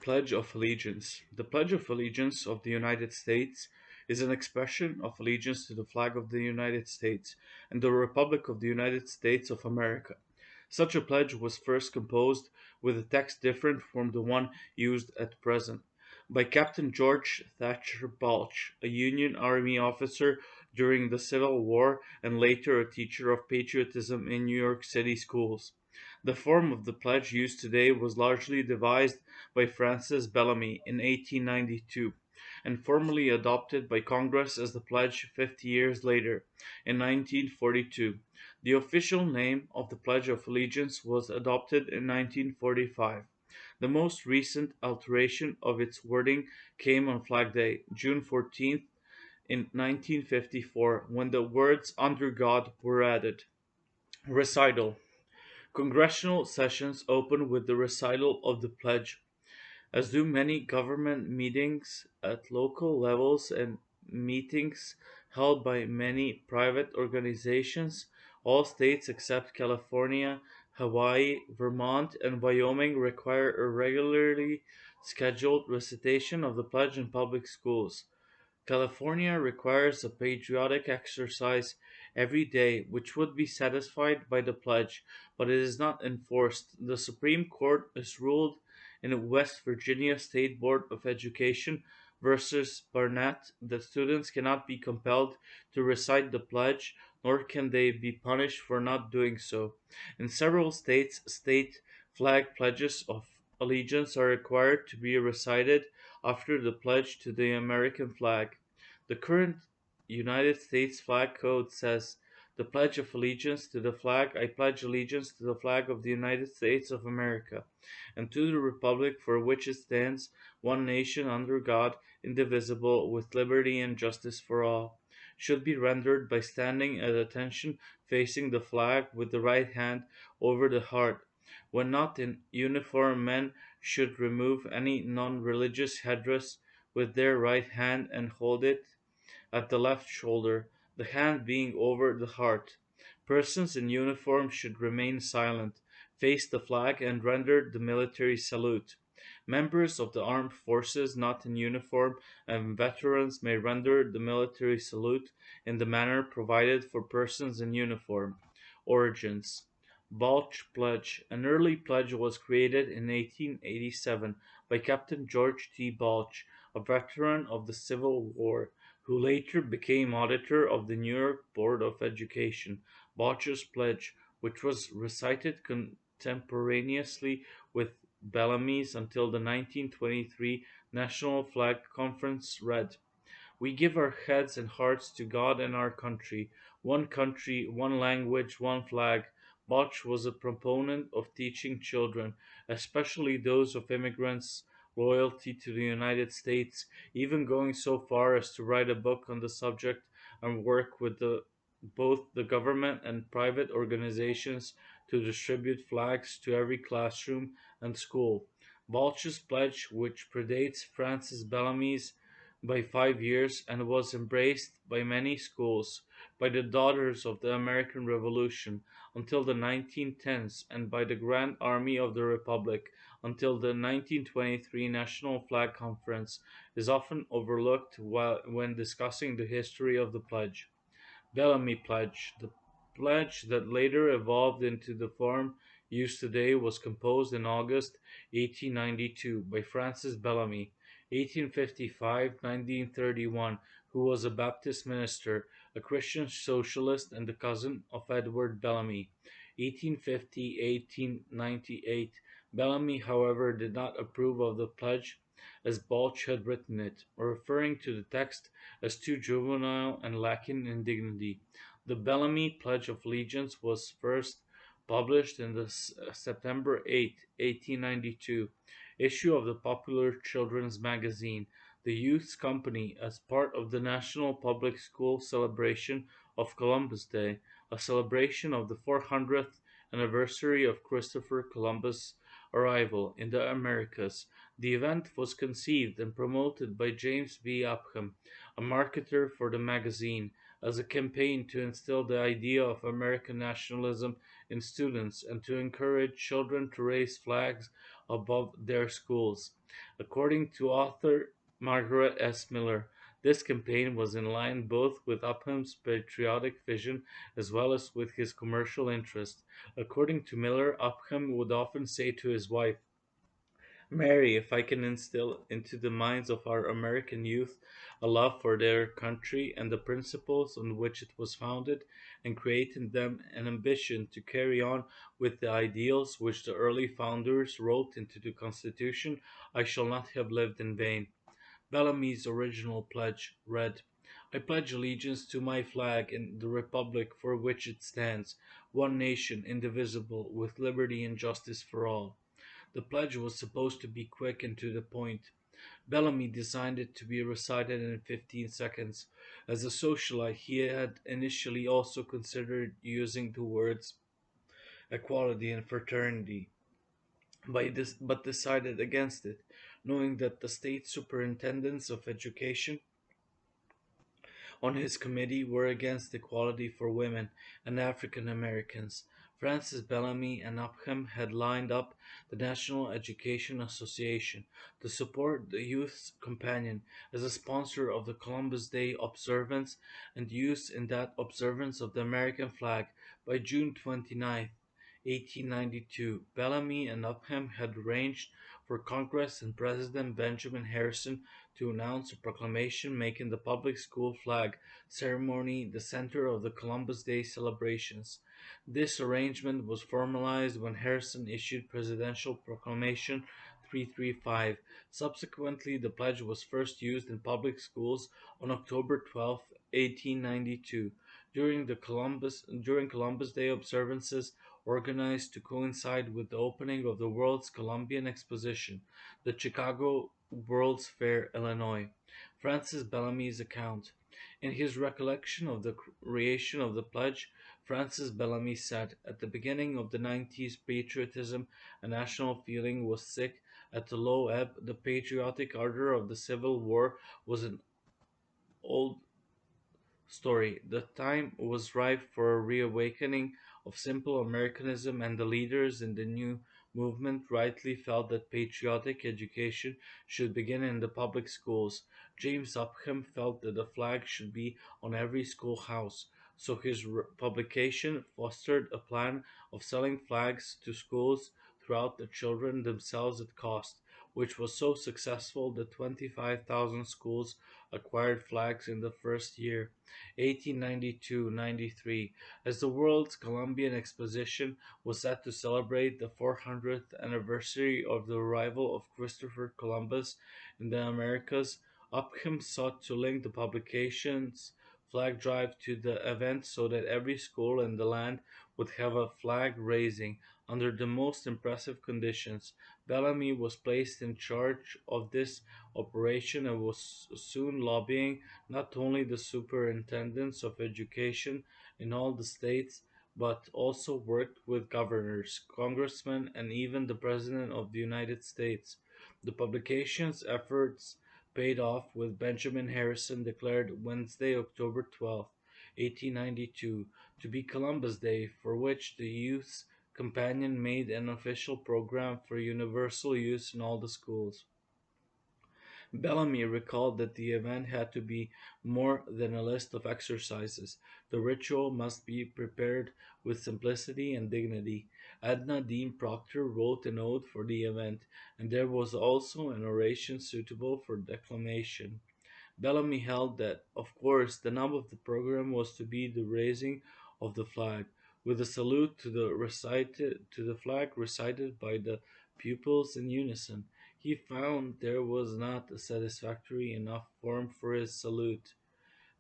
Pledge of Allegiance. The Pledge of Allegiance of the United States is an expression of allegiance to the flag of the United States and the Republic of the United States of America. Such a pledge was first composed with a text different from the one used at present by Captain George Thatcher Balch, a Union Army officer during the Civil War and later a teacher of patriotism in New York City schools. The form of the pledge used today was largely devised by Francis Bellamy in 1892 and formally adopted by Congress as the pledge 50 years later, in 1942. The official name of the Pledge of Allegiance was adopted in 1945. The most recent alteration of its wording came on Flag Day, June 14th, in 1954, when the words "Under God" were added. Recital. Congressional sessions open with the recital of the pledge, as do many government meetings at local levels and meetings held by many private organizations. All states except California, Hawaii, Vermont, and Wyoming require a regularly scheduled recitation of the pledge in public schools. California requires a patriotic exercise every day which would be satisfied by the pledge, but it is not enforced. The Supreme Court has ruled in West Virginia State Board of Education versus Barnett that students cannot be compelled to recite the pledge, nor can they be punished for not doing so. In several states, state flag pledges of allegiance are required to be recited after the pledge to the American flag. The current United States Flag Code says, "The Pledge of Allegiance to the flag. I pledge allegiance to the flag of the United States of America and to the republic for which it stands, one nation under God, indivisible, with liberty and justice for all," should be rendered by standing at attention facing the flag with the right hand over the heart. When not in uniform, men should remove any non-religious headdress with their right hand and hold it at the left shoulder, the hand being over the heart. Persons in uniform should remain silent, face the flag, and render the military salute. Members of the armed forces not in uniform and veterans may render the military salute in the manner provided for persons in uniform. Origins. Balch Pledge. An early pledge was created in 1887 by Captain George T. Balch, a veteran of the Civil War, who later became auditor of the New York Board of Education. Balch's Pledge, which was recited contemporaneously with Bellamy's until the 1923 National Flag Conference, read, "We give our heads and hearts to God and our country, one language, one flag." Botch was a proponent of teaching children, especially those of immigrants, loyalty to the United States, even going so far as to write a book on the subject and work with both the government and private organizations to distribute flags to every classroom and school. Balch's pledge, which predates Francis Bellamy's by 5 years and was embraced by many schools, by the Daughters of the American Revolution until the 1910s, and by the Grand Army of the Republic until the 1923 National Flag Conference, is often overlooked when discussing the history of the pledge. Bellamy Pledge. The pledge that later evolved into the form used today was composed in August 1892 by Francis Bellamy, 1855-1931, who was a Baptist minister, a Christian socialist, and the cousin of Edward Bellamy, 1850-1898. Bellamy, however, did not approve of the pledge as Balch had written it, referring to the text as too juvenile and lacking in dignity. The Bellamy Pledge of Allegiance was first published in the September 8, 1892 issue of the popular children's magazine, The Youth's Company, as part of the National Public School celebration of Columbus Day, a celebration of the 400th anniversary of Christopher Columbus' arrival in the Americas. The event was conceived and promoted by James B. Upham, a marketer for the magazine, as a campaign to instill the idea of American nationalism in students and to encourage children to raise flags above their schools. According to author Margaret S. Miller, this campaign was in line both with Upham's patriotic vision as well as with his commercial interest. According to Miller, Upham would often say to his wife, Mary, if I can instill into the minds of our American youth a love for their country and the principles on which it was founded, and create in them an ambition to carry on with the ideals which the early founders wrote into the Constitution, I shall not have lived in vain. Bellamy's original pledge read, I pledge allegiance to my flag and the republic for which it stands, one nation, indivisible, with liberty and justice for all. The pledge was supposed to be quick and to the point. Bellamy designed it to be recited in 15 seconds. As a socialite, he had initially also considered using the words equality and fraternity, but decided against it, knowing that the state superintendents of education on his committee were against equality for women and African Americans. Francis Bellamy and Upham had lined up the National Education Association to support the Youth's Companion as a sponsor of the Columbus Day observance and use in that observance of the American flag. By June 29, 1892, Bellamy and Upham had arranged for Congress and President Benjamin Harrison to announce a proclamation making the public school flag ceremony the center of the Columbus Day celebrations. This arrangement was formalized when Harrison issued Presidential Proclamation 335. Subsequently, the pledge was first used in public schools on October 12, 1892, during Columbus Day observances organized to coincide with the opening of the World's Columbian Exposition, the Chicago World's Fair, Illinois. Francis Bellamy's account. In his recollection of the creation of the pledge, Francis Bellamy said, At the beginning of the 90s, patriotism and national feeling was sick at the low ebb. The patriotic ardor of the Civil War was an old story. The time was ripe for a reawakening of simple Americanism, and the leaders in the new movement rightly felt that patriotic education should begin in the public schools. James Upham felt that the flag should be on every schoolhouse, so his publication fostered a plan of selling flags to schools throughout the children themselves at cost, which was so successful that 25,000 schools acquired flags in the first year. 1892-93, as the World's Columbian Exposition was set to celebrate the 400th anniversary of the arrival of Christopher Columbus in the Americas. Upham sought to link the publication's flag drive to the event so that every school in the land would have a flag raising under the most impressive conditions. Bellamy was placed in charge of this operation and was soon lobbying not only the superintendents of education in all the states, but also worked with governors, congressmen, and even the President of the United States. The publication's efforts paid off with Benjamin Harrison declared Wednesday, October 12, 1892, to be Columbus Day, for which the Youth's Companion made an official program for universal use in all the schools. Bellamy recalled that the event had to be more than a list of exercises. The ritual must be prepared with simplicity and dignity. Edna Dean Proctor wrote an ode for the event, and there was also an oration suitable for declamation. Bellamy held that, of course, the nub of the program was to be the raising of the flag, with a salute to the flag recited by the pupils in unison. He found there was not a satisfactory enough form for his salute.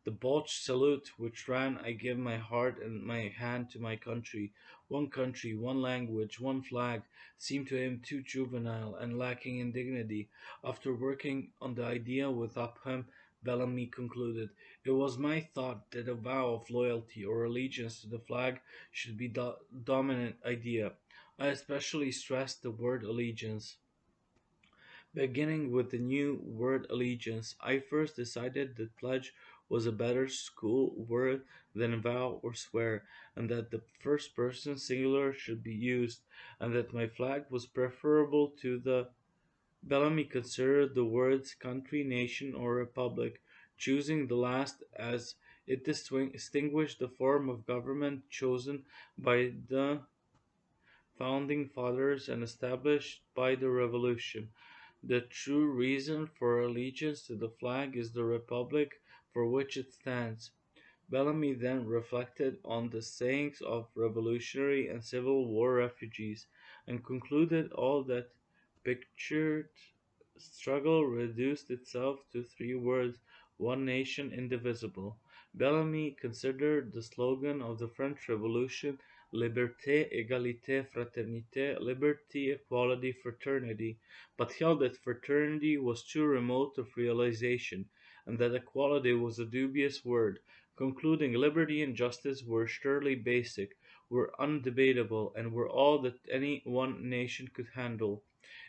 The Botched Salute, which ran, I give my heart and my hand to my country, one language, one flag, seemed to him too juvenile and lacking in dignity. After working on the idea with Upham, Bellamy concluded, It was my thought that a vow of loyalty or allegiance to the flag should be the dominant idea. I especially stressed the word allegiance. Beginning with the new word allegiance, I first decided that pledge was a better school word than vow or swear, and that the first person singular should be used, and that my flag was preferable to the Bellamy considered the words country, nation, or republic, choosing the last as it distinguished the form of government chosen by the founding fathers and established by the Revolution. The true reason for allegiance to the flag is the republic for which it stands. Bellamy then reflected on the sayings of Revolutionary and Civil War refugees and concluded all that pictured struggle reduced itself to three words: one nation indivisible. Bellamy considered the slogan of the French Revolution Liberté, Égalité, Fraternité, liberty, equality, fraternity, but held that fraternity was too remote of realization, and that equality was a dubious word, concluding liberty and justice were surely basic, were undebatable, and were all that any one nation could handle.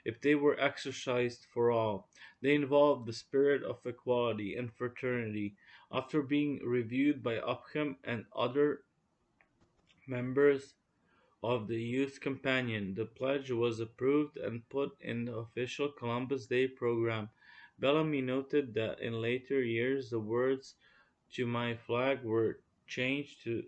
If they were exercised for all, they involved the spirit of equality and fraternity. After being reviewed by Upham and other members of the Youth Companion, the pledge was approved and put in the official Columbus Day program. Bellamy noted that in later years the words to my flag were changed to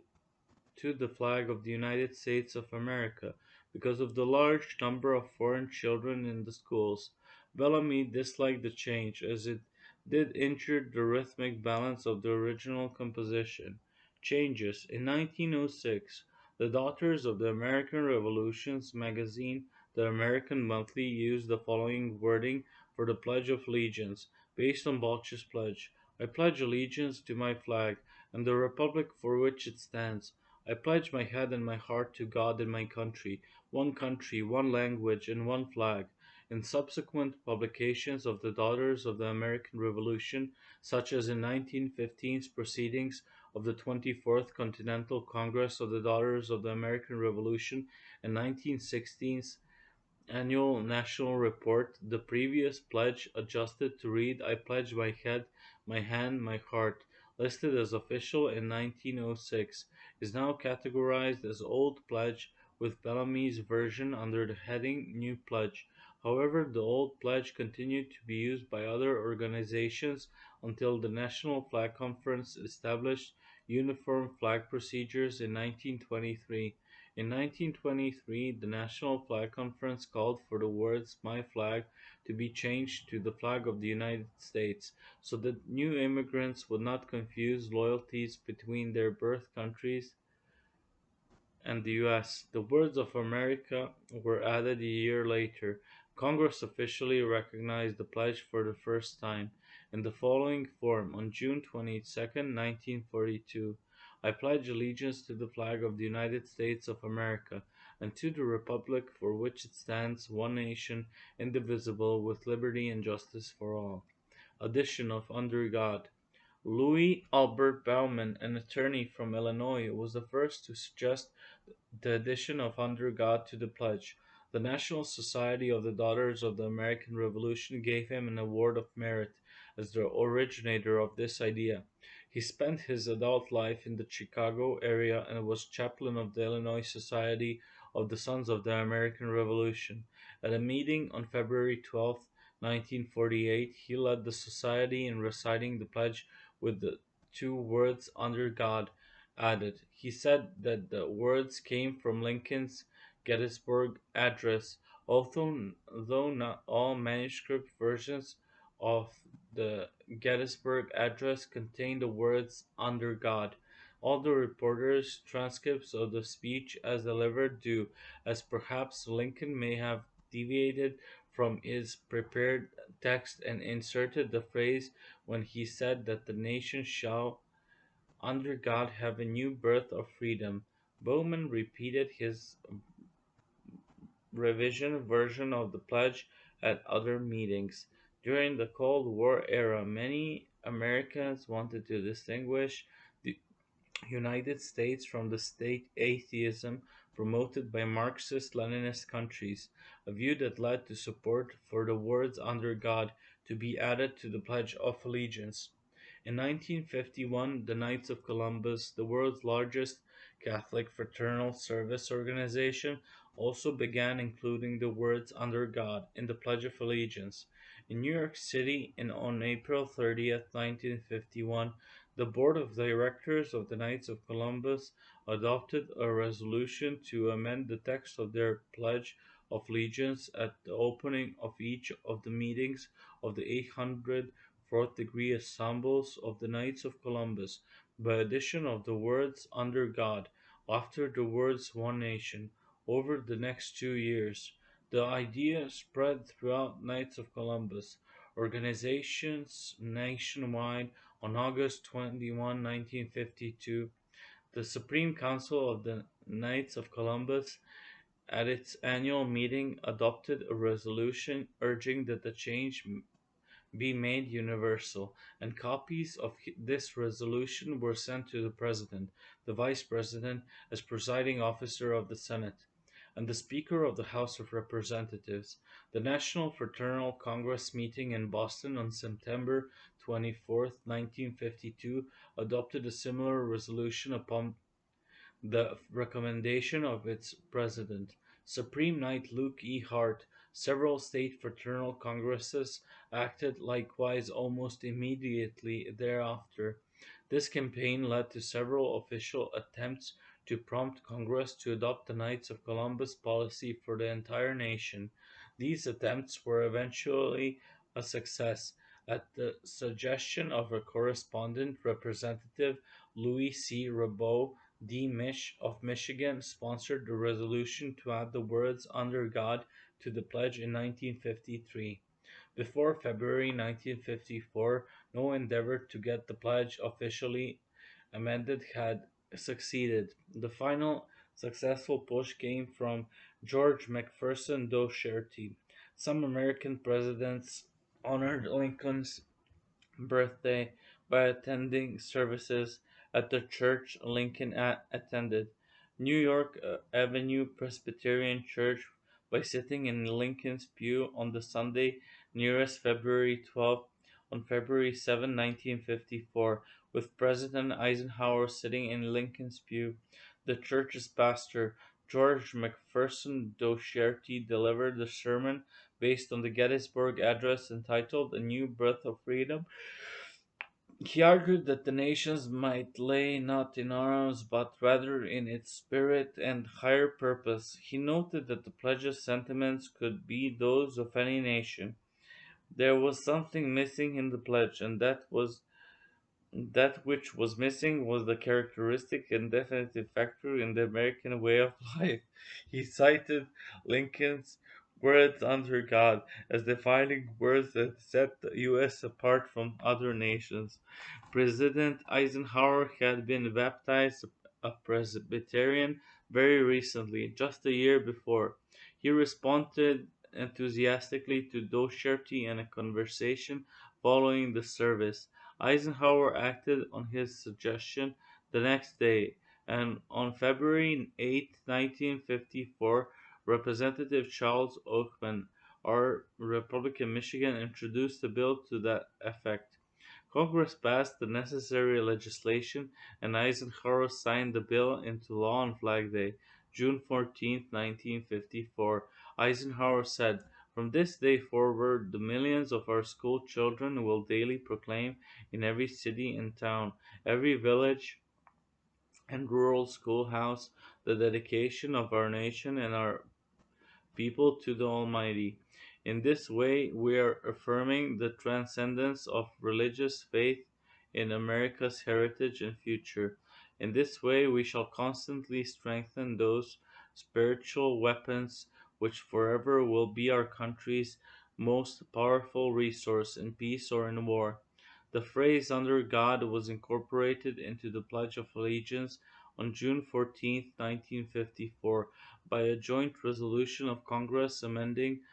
the flag of the United States of America because of the large number of foreign children in the schools. Bellamy disliked the change as it did injure the rhythmic balance of the original composition. Changes. In 1906, the Daughters of the American Revolution's magazine, The American Monthly, used the following wording for the Pledge of Allegiance, based on Balch's pledge. I pledge allegiance to my flag and the republic for which it stands. I pledge my head and my heart to God and my country, one language, and one flag. In subsequent publications of the Daughters of the American Revolution, such as in 1915's Proceedings of the 24th Continental Congress of the Daughters of the American Revolution and 1916's Annual National Report, the previous pledge adjusted to read I pledge my head, my hand, my heart, listed as official in 1906, is now categorized as Old Pledge with Bellamy's version under the heading New Pledge. However, the Old Pledge continued to be used by other organizations until the National Flag Conference established uniform flag procedures in 1923. In 1923, the National Flag Conference called for the words "My flag" to be changed to the flag of the United States, so that new immigrants would not confuse loyalties between their birth countries and the US. The words of America were added a year later. Congress officially recognized the pledge for the first time in the following form on June 22, 1942. I pledge allegiance to the flag of the United States of America and to the republic for which it stands, one nation, indivisible, with liberty and justice for all. Addition of Under God. Louis Albert Bauman, an attorney from Illinois, was the first to suggest the addition of Under God to the pledge. The National Society of the Daughters of the American Revolution gave him an award of merit as the originator of this idea. He spent his adult life in the Chicago area and was chaplain of the Illinois Society of the Sons of the American Revolution. At a meeting on February 12, 1948, he led the society in reciting the pledge with the two words "Under God" added. He said that the words came from Lincoln's Gettysburg Address, although not all manuscript versions of the Gettysburg Address contain the words "Under God." All the reporters' transcripts of the speech as delivered do, as perhaps Lincoln may have deviated from his prepared text and inserted the phrase when he said that the nation shall under God have a new birth of freedom. Bowman repeated his revision version of the pledge at other meetings. During the Cold War era, many Americans wanted to distinguish the United States from the state atheism promoted by Marxist Leninist countries, a view that led to support for the words "under God" to be added to the Pledge of Allegiance. In 1951, the Knights of Columbus, the world's largest Catholic fraternal service organization, also began including the words "Under God" in the Pledge of Allegiance. In New York City, on April 30th, 1951, the Board of Directors of the Knights of Columbus adopted a resolution to amend the text of their Pledge of Allegiance at the opening of each of the meetings of the 800 fourth degree ensembles of the Knights of Columbus, by addition of the words "under God" after the words "one nation." Over the next 2 years, the idea spread throughout Knights of Columbus organizations nationwide. On August 21, 1952, the Supreme Council of the Knights of Columbus, at its annual meeting, adopted a resolution urging that the change be made universal, and copies of this resolution were sent to the President, the Vice President, as presiding officer of the Senate, and the Speaker of the House of Representatives. The National Fraternal Congress meeting in Boston on September 24th, 1952, adopted a similar resolution upon the recommendation of its president, Supreme Knight Luke E. Hart. Several state fraternal congresses acted likewise almost immediately thereafter. This campaign led to several official attempts to prompt Congress to adopt the Knights of Columbus policy for the entire nation. These attempts were eventually a success. At the suggestion of a correspondent, Representative Louis C. Rabot D. Mish of Michigan sponsored the resolution to add the words "under God" to the pledge in 1953. Before February 1954, no endeavor to get the pledge officially amended had succeeded. The final successful push came from George McPherson Dougherty. Some American presidents honored Lincoln's birthday by attending services at the church Lincoln attended, New York Avenue Presbyterian Church, by sitting in Lincoln's pew on the Sunday nearest February 12th. On February 7, 1954, with President Eisenhower sitting in Lincoln's pew, the church's pastor, George McPherson Dougherty, delivered the sermon based on the Gettysburg Address entitled "A New Birth of Freedom." He argued that the nations might lay not in arms, but rather in its spirit and higher purpose. He noted that the pledge's sentiments could be those of any nation. There was something missing in the pledge, and that which was missing was the characteristic and definitive factor in the American way of life. He cited Lincoln's words "under God" as defining words that set the U.S. apart from other nations. President Eisenhower had been baptized a Presbyterian very recently, just a year before. He responded enthusiastically to Dougherty in a conversation following the service. Eisenhower acted on his suggestion the next day, and on February 8, 1954, Representative Charles Oakman, our Republican Michigan, introduced a bill to that effect. Congress passed the necessary legislation, and Eisenhower signed the bill into law on Flag Day, June 14, 1954. Eisenhower said, "From this day forward, the millions of our school children will daily proclaim in every city and town, every village and rural schoolhouse, the dedication of our nation and our people to the Almighty. In this way, we are affirming the transcendence of religious faith in America's heritage and future. In this way, we shall constantly strengthen those spiritual weapons which forever will be our country's most powerful resource in peace or in war." The phrase "under God" was incorporated into the Pledge of Allegiance on June 14, 1954, by a joint resolution of Congress amending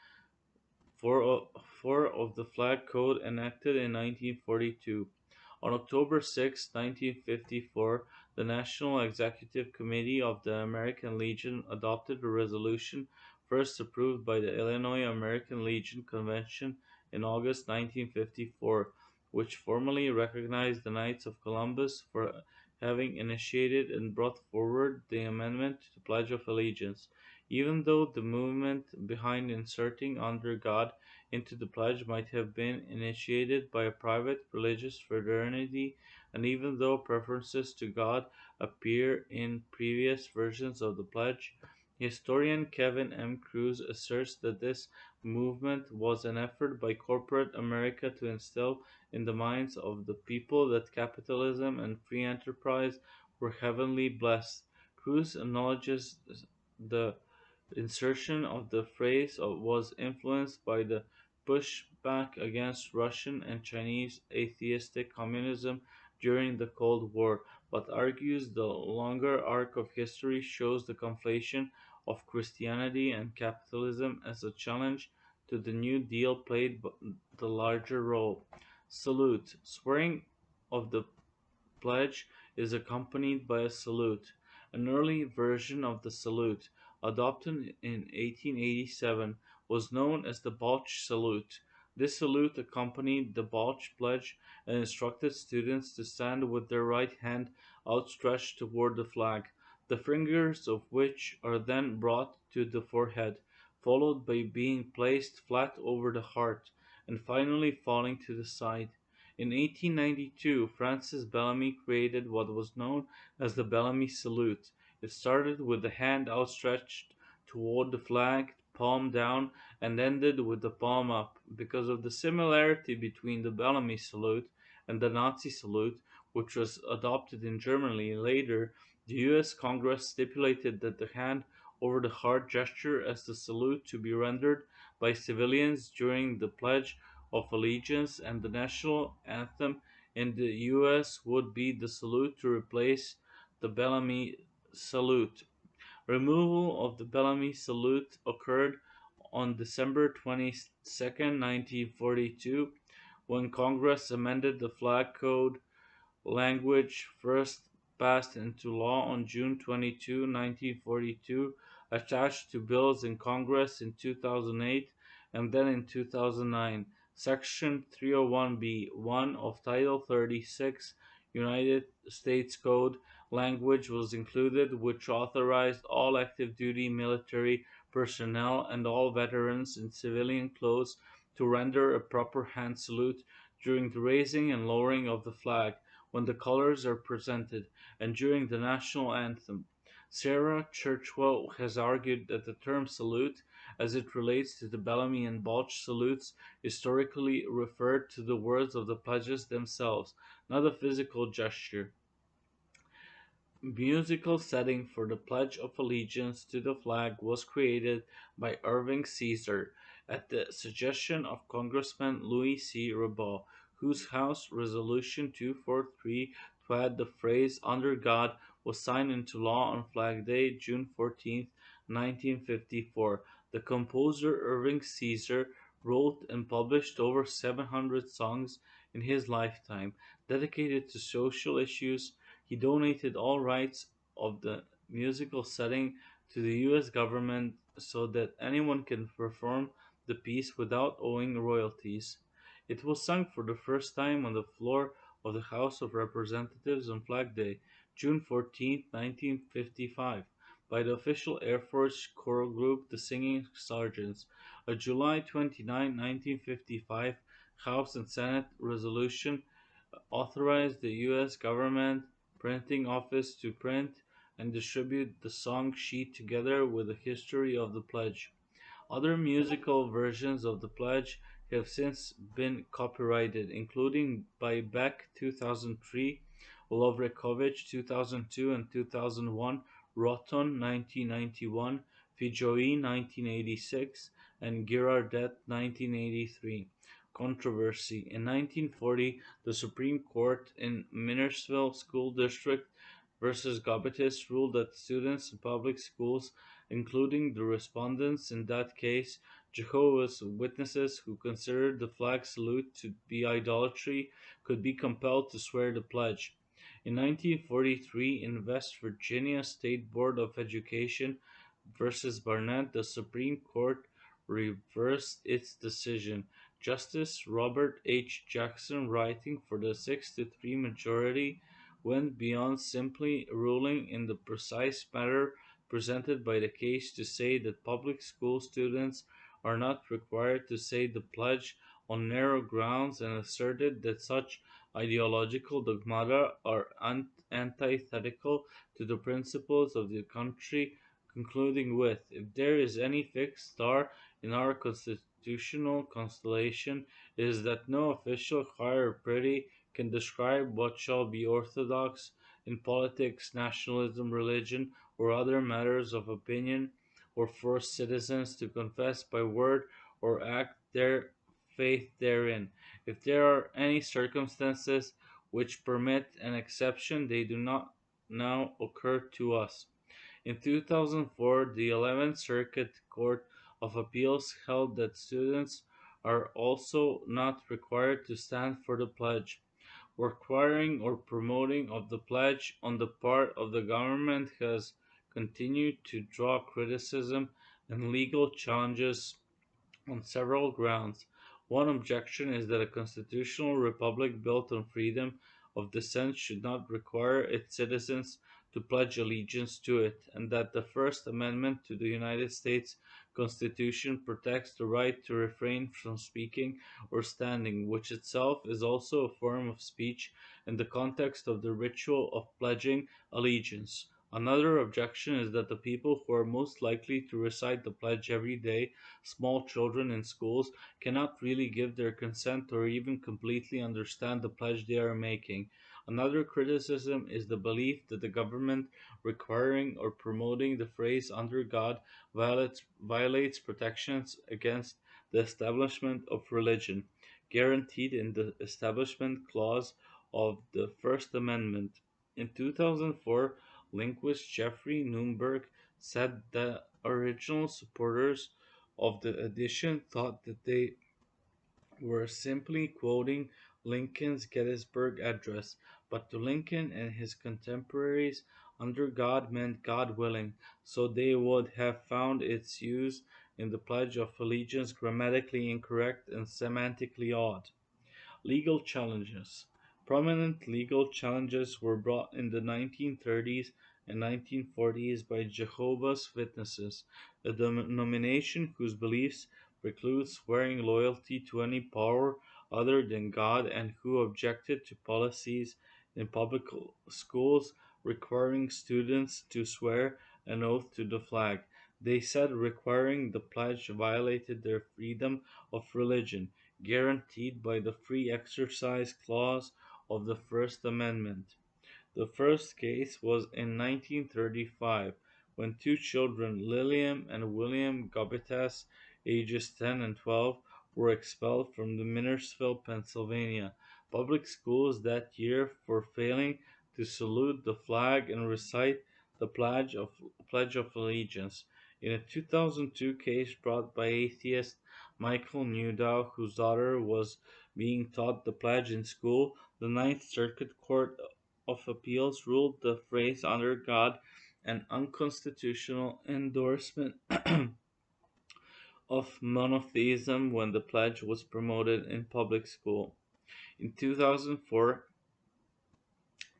four of the Flag Code enacted in 1942. On October 6, 1954, the National Executive Committee of the American Legion adopted a resolution first approved by the Illinois American Legion Convention in August 1954, which formally recognized the Knights of Columbus for having initiated and brought forward the amendment to the Pledge of Allegiance. Even though the movement behind inserting "under God" into the pledge might have been initiated by a private religious fraternity, and even though references to God appear in previous versions of the pledge, historian Kevin M. Cruz asserts that this movement was an effort by corporate America to instill in the minds of the people that capitalism and free enterprise were heavenly blessed. Cruz acknowledges the insertion of the phrase was influenced by the pushback against Russian and Chinese atheistic communism during the Cold War, but argues the longer arc of history shows the conflation of Christianity and capitalism as a challenge to the New Deal played the larger role. Salute. Swearing of the pledge is accompanied by a salute. An early version of the salute, adopted in 1887, was known as the Balch Salute. This salute accompanied the Balch Pledge and instructed students to stand with their right hand outstretched toward the flag, the fingers of which are then brought to the forehead, followed by being placed flat over the heart, and finally falling to the side. In 1892, Francis Bellamy created what was known as the Bellamy Salute. It started with the hand outstretched toward the flag, palm down, and ended with the palm up. Because of the similarity between the Bellamy Salute and the Nazi salute, which was adopted in Germany later, the US Congress stipulated that the hand over the heart gesture as the salute to be rendered by civilians during the Pledge of Allegiance and the national anthem in the US would be the salute to replace the Bellamy Salute. Removal of the Bellamy Salute occurred on December 22, 1942, when Congress amended the flag code language first passed into law on June 22, 1942, attached to bills in Congress in 2008 and then in 2009. Section 301b(1) of Title 36 United States Code language was included, which authorized all active duty military personnel and all veterans in civilian clothes to render a proper hand salute during the raising and lowering of the flag, when the colors are presented, and during the national anthem. Sarah Churchwell has argued that the term salute, as it relates to the Bellamy and Balch salutes, historically referred to the words of the pledges themselves, not a physical gesture. Musical setting for the Pledge of Allegiance to the flag was created by Irving Caesar at the suggestion of Congressman Louis C. Rabot, whose House Resolution 243 to add the phrase "under God" was signed into law on Flag Day, June 14, 1954. The composer Irving Caesar wrote and published over 700 songs in his lifetime, dedicated to social issues. He donated all rights of the musical setting to the US government so that anyone can perform the piece without owing royalties. It was sung for the first time on the floor of the House of Representatives on Flag Day, June 14, 1955, by the official Air Force choral group the Singing Sergeants. A July 29, 1955 House and Senate resolution authorized the U.S. government printing office to print and distribute the song sheet together with a history of the pledge. Other musical versions of the pledge have since been copyrighted, including by Beck 2003, Lovrekovich 2002 and 2001, Roton 1991, Fijoy 1986, and Girardet 1983. Controversy. In 1940, the Supreme Court in Minersville School District versus Gobetis ruled that students in public schools, including the respondents in that case, Jehovah's Witnesses who considered the flag salute to be idolatry, could be compelled to swear the pledge. In 1943, in West Virginia State Board of Education versus Barnett, the Supreme Court reversed its decision. Justice Robert H. Jackson, writing for the 6 to 3 majority, went beyond simply ruling in the precise matter presented by the case to say that public school students are not required to say the pledge on narrow grounds, and asserted that such ideological dogmata are antithetical to the principles of the country, concluding with, if there is any fixed star in our constitutional constellation, it is that no official higher pretty can describe what shall be orthodox in politics, nationalism, religion, or other matters of opinion, or force citizens to confess by word or act their faith therein. If there are any circumstances which permit an exception, they do not now occur to us. In 2004, the 11th Circuit Court of Appeals held that students are also not required to stand for the pledge. Requiring or promoting of the pledge on the part of the government has continued to draw criticism and legal challenges on several grounds. One objection is that a constitutional republic built on freedom of dissent should not require its citizens to pledge allegiance to it, and that the First Amendment to the United States Constitution protects the right to refrain from speaking or standing, which itself is also a form of speech in the context of the ritual of pledging allegiance. Another objection is that the people who are most likely to recite the pledge every day, small children in schools, cannot really give their consent or even completely understand the pledge they are making. Another criticism is the belief that the government requiring or promoting the phrase under God violates protections against the establishment of religion, guaranteed in the Establishment Clause of the First Amendment. In 2004, linguist Jeffrey Nunberg said the original supporters of the edition thought that they were simply quoting Lincoln's Gettysburg Address, but to Lincoln and his contemporaries, under God meant God willing, so they would have found its use in the Pledge of Allegiance grammatically incorrect and semantically odd. Legal challenges. Prominent legal challenges were brought in the 1930s and 1940s by Jehovah's Witnesses, a denomination whose beliefs preclude swearing loyalty to any power other than God, and who objected to policies in public schools requiring students to swear an oath to the flag. They said requiring the pledge violated their freedom of religion, guaranteed by the Free Exercise Clause of the First Amendment. The first case was in 1935, when two children, Lillian and William Gobitas, ages 10 and 12, were expelled from the Minersville, Pennsylvania, public schools that year for failing to salute the flag and recite the Pledge of Allegiance. In a 2002 case brought by atheist Michael Newdow, whose daughter was being taught the pledge in school, the Ninth Circuit Court of Appeals ruled the phrase under God an unconstitutional endorsement of monotheism when the pledge was promoted in public school. In 2004,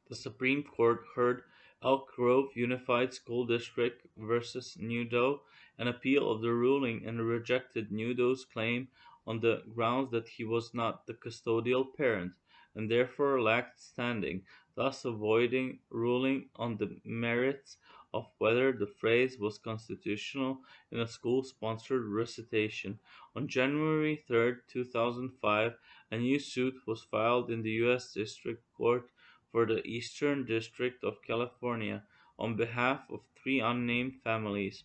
the Supreme Court heard Elk Grove Unified School District versus Newdow, an appeal of the ruling, and rejected Newdow's claim on the grounds that he was not the custodial parent and therefore lacked standing, thus avoiding ruling on the merits of whether the phrase was constitutional in a school-sponsored recitation. On January 3, 2005, a new suit was filed in the U.S. District Court for the Eastern District of California on behalf of three unnamed families.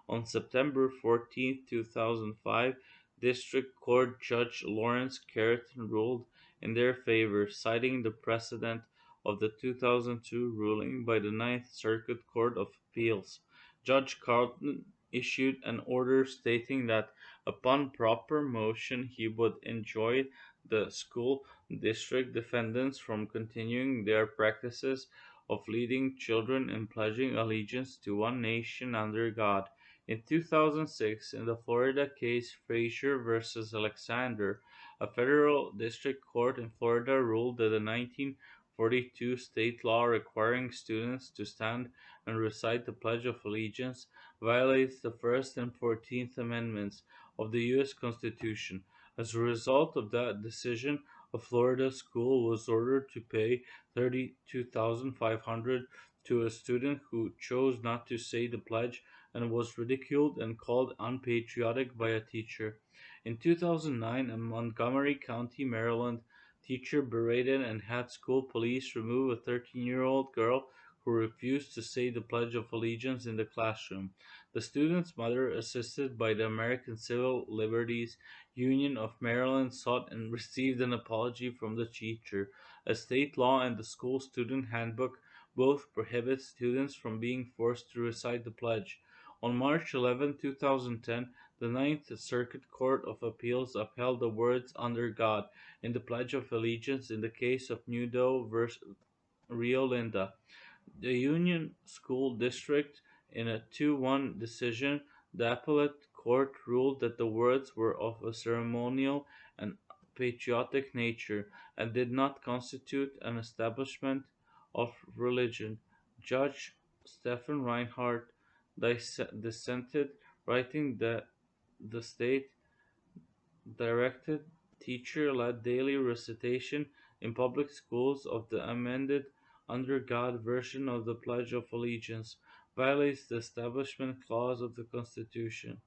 On September 14, 2005, District Court Judge Lawrence Carrington ruled in their favor, citing the precedent of the 2002 ruling by the Ninth Circuit Court of Appeals. Judge Carlton issued an order stating that upon proper motion he would enjoin the school district defendants from continuing their practices of leading children in pledging allegiance to one nation under God. In 2006, in the Florida case Frasier versus Alexander, A federal district court in Florida ruled that a 1942 state law requiring students to stand and recite the Pledge of Allegiance violates the First and 14th Amendments of the U.S. Constitution. As a result of that decision, a Florida school was ordered to pay $32,500 to a student who chose not to say the pledge and was ridiculed and called unpatriotic by a teacher. In 2009, a Montgomery County, Maryland teacher berated and had school police remove a 13-year-old girl who refused to say the Pledge of Allegiance in the classroom. The student's mother, assisted by the American Civil Liberties Union of Maryland, sought and received an apology from the teacher. A state law and the school student handbook both prohibit students from being forced to recite the pledge. On March 11, 2010, the Ninth Circuit Court of Appeals upheld the words "under God" in the Pledge of Allegiance in the case of Nudo vs. Rio Linda. The Union School District, in a 2-1 decision, the appellate court ruled that the words were of a ceremonial and patriotic nature and did not constitute an establishment of religion. Judge Stephen Reinhardt dissented, writing that the state directed teacher-led daily recitation in public schools of the amended "Under God" version of the Pledge of Allegiance violates the Establishment Clause of the Constitution.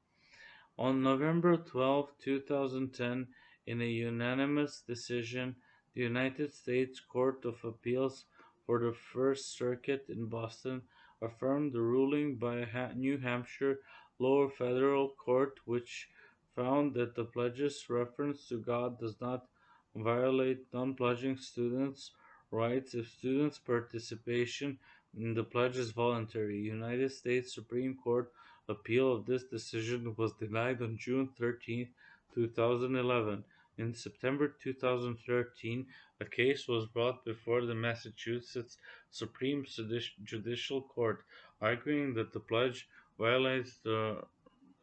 On November 12, 2010, in a unanimous decision, the United States Court of Appeals for the First Circuit in Boston affirmed the ruling by a New Hampshire lower federal court, which found that the pledge's reference to God does not violate non-pledging students' rights if students' participation in the pledge is voluntary. United States Supreme Court appeal of this decision was denied on June 13, 2011. In September 2013, a case was brought before the Massachusetts Supreme Judicial Court, arguing that the pledge violates the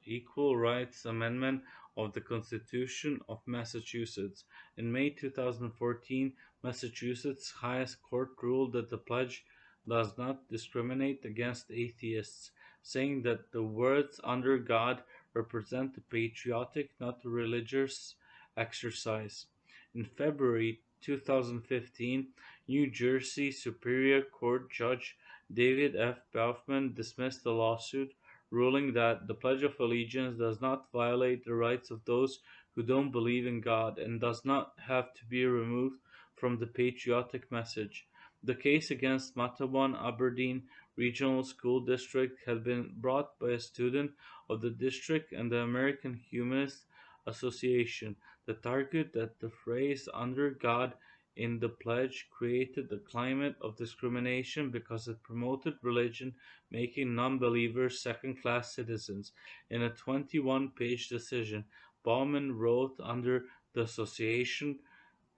Equal Rights Amendment of the Constitution of Massachusetts. In May 2014, Massachusetts' highest court ruled that the pledge does not discriminate against atheists, saying that the words "under God" represent a patriotic, not a religious exercise. In February 2015, New Jersey Superior Court Judge David F. Baufman dismissed the lawsuit, ruling that the Pledge of Allegiance does not violate the rights of those who don't believe in God and does not have to be removed from the patriotic message. The case against Matawan Aberdeen Regional School District had been brought by a student of the district and the American Humanist Association that argued that the phrase "under God" in the pledge created a climate of discrimination because it promoted religion, making non-believers second-class citizens. In a 21-page decision, Bauman wrote under the association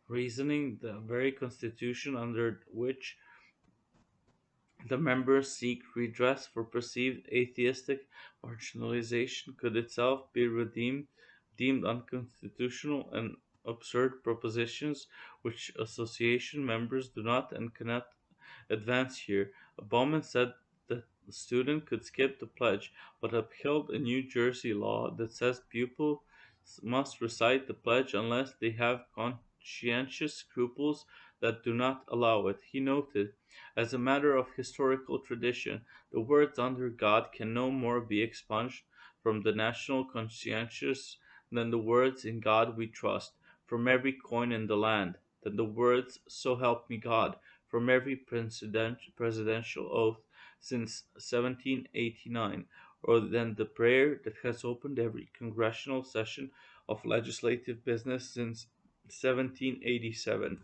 reasoning the very constitution under which the members seek redress for perceived atheistic marginalization could itself be deemed unconstitutional and absurd propositions which association members do not and cannot advance here. Bowman said that the student could skip the pledge, but upheld a New Jersey law that says pupils must recite the pledge unless they have conscientious scruples that do not allow it. He noted, as a matter of historical tradition, the words "under God" can no more be expunged from the national conscience than the words "in God we trust" from every coin in the land, than the words "so help me God" from every presidential oath since 1789, or than the prayer that has opened every congressional session of legislative business since 1787.